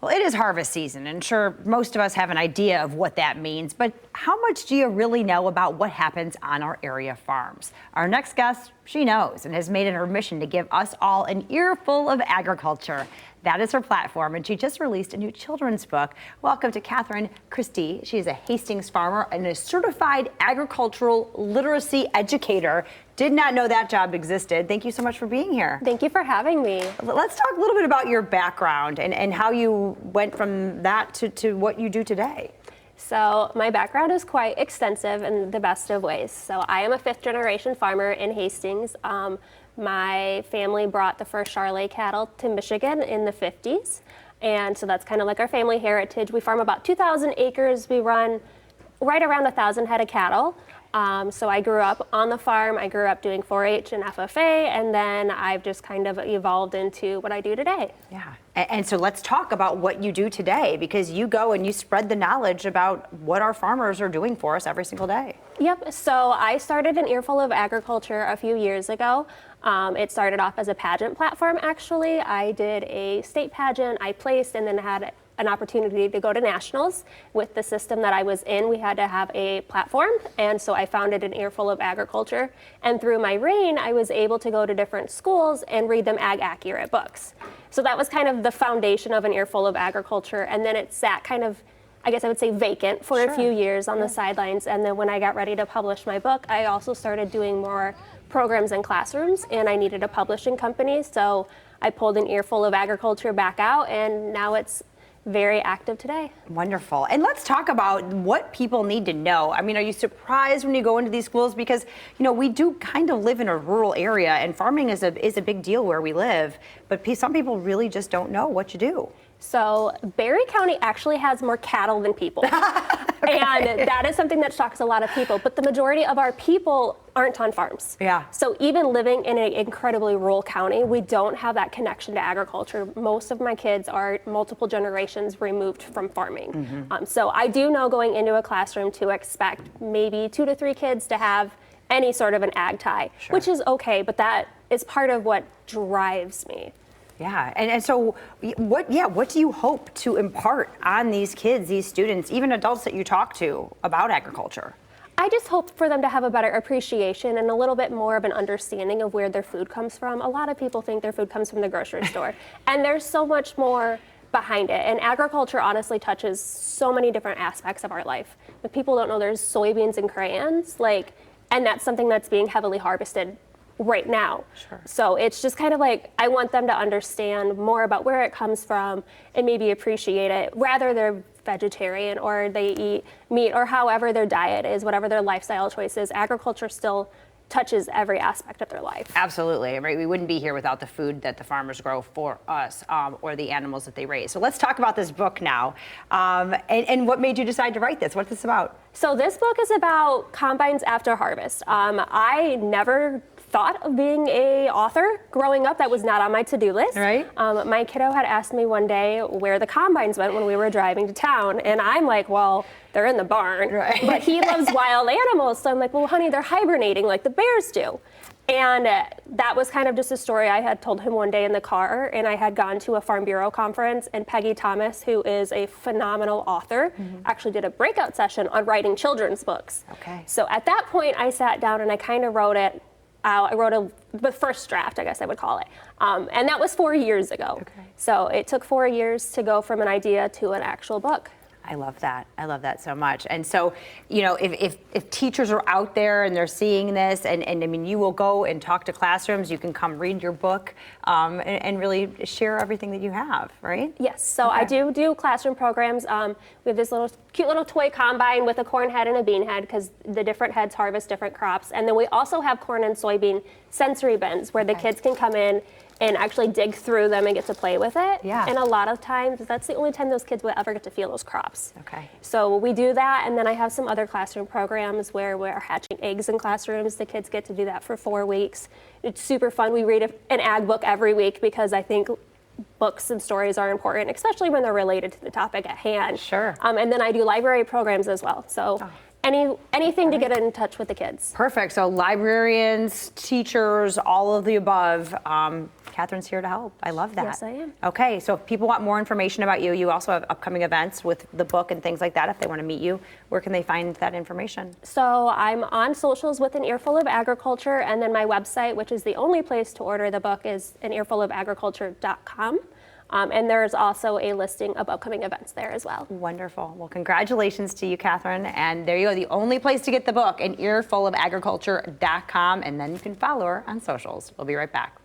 Well, it is harvest season, and sure, most of us have an idea of what that means, but how much do you really know about what happens on our area farms? Our next guest, she knows and has made it her mission to give us all an earful of agriculture. That is her platform, and she just released a new children's book. Welcome to Catherine Christie. She is a Hastings farmer and a certified agricultural literacy educator. Did not know that job existed. Thank you so much for being here. Thank you for having me. Let's talk a little bit about your background and how you went from that to what you do today. So my background is quite extensive in the best of ways. So I am a fifth generation farmer in Hastings. My family brought the first Charolais cattle to Michigan in the 50s. And so that's kind of like our family heritage. We farm about 2,000 acres. We run right around 1,000 head of cattle. So I grew up on the farm. I grew up doing 4-H and FFA, and then I've just kind of evolved into what I do today. Yeah, and so let's talk about what you do today, because you go and you spread the knowledge about what our farmers are doing for us every single day. Yep, so I started an Earful of Agriculture a few years ago. It started off as a pageant platform, actually. I did a state pageant, I placed, and then had an opportunity to go to nationals. With the system that I was in, we had to have a platform, and so I founded an Earful of Agriculture. And through my reign, I was able to go to different schools and read them ag-accurate books. So that was kind of the foundation of an Earful of Agriculture, and then it sat kind of, I guess I would say, vacant for a few years on the sidelines. And then when I got ready to publish my book, I also started doing more programs in classrooms, and I needed a publishing company, so I pulled an Earful of Agriculture back out, and now it's very active today. Wonderful. And let's talk about what people need to know. I mean, are you surprised when you go into these schools? Because, you know, we do kind of live in a rural area, and farming is a big deal where we live, but some people really just don't know what you do. So Barry County actually has more cattle than people. Okay. And that is something that shocks a lot of people, but the majority of our people aren't on farms. Yeah. So even living in an incredibly rural county, we don't have that connection to agriculture. Most of my kids are multiple generations removed from farming. Mm-hmm. So I do know going into a classroom to expect maybe 2 to 3 kids to have any sort of an ag tie, which is okay, but that is part of what drives me. Yeah, and so what do you hope to impart on these kids, these students, even adults that you talk to about agriculture? I just hope for them to have a better appreciation and a little bit more of an understanding of where their food comes from. A lot of people think their food comes from the grocery store, and there's so much more behind it. And agriculture honestly touches so many different aspects of our life. But people don't know there's soybeans and crayons, and that's something that's being heavily harvested right now. Sure. So it's just kind of like, I want them to understand more about where it comes from and maybe appreciate it, whether they're vegetarian or they eat meat or however their diet is, whatever their lifestyle choice is. Agriculture still touches every aspect of their life. Absolutely, right? We wouldn't be here without the food that the farmers grow for us, or the animals that they raise. So let's talk about this book now. And what made you decide to write this? What's this about? So this book is about combines after harvest. I never thought of being a author growing up. That was not on my to-do list. Right. My kiddo had asked me one day where the combines went when we were driving to town, and I'm like, well, they're in the barn. Right. But he loves wild animals, so I'm like, well, honey, they're hibernating like the bears do. And that was kind of just a story I had told him one day in the car, and I had gone to a Farm Bureau conference, and Peggy Thomas, who is a phenomenal author, actually did a breakout session on writing children's books. Okay. So at that point, I sat down and I kind of wrote it. I wrote the first draft, I guess I would call it. And that was 4 years ago. Okay. So it took 4 years to go from an idea to an actual book. I love that. I love that so much. And so, you know, if teachers are out there and they're seeing this, and I mean, you will go and talk to classrooms, you can come read your book, and really share everything that you have, right? Yes. So I do classroom programs. We have this cute little toy combine with a corn head and a bean head, because the different heads harvest different crops. And then we also have corn and soybean sensory bins where the kids can come in and actually dig through them and get to play with it. Yeah. And a lot of times, that's the only time those kids will ever get to feel those crops. Okay. So we do that, and then I have some other classroom programs where we're hatching eggs in classrooms. The kids get to do that for 4 weeks. It's super fun. We read an ag book every week, because I think books and stories are important, especially when they're related to the topic at hand. Sure. And then I do library programs as well. So anything to get in touch with the kids. Perfect. So librarians, teachers, all of the above. Catherine's here to help. I love that. Yes, I am. Okay, so if people want more information about you, you also have upcoming events with the book and things like that. If they want to meet you, where can they find that information? So I'm on socials with An Earful of Agriculture, and then my website, which is the only place to order the book, is anearfulofagriculture.com. And there's also a listing of upcoming events there as well. Wonderful. Well, congratulations to you, Catherine. And there you go, the only place to get the book, anearfulofagriculture.com, and then you can follow her on socials. We'll be right back.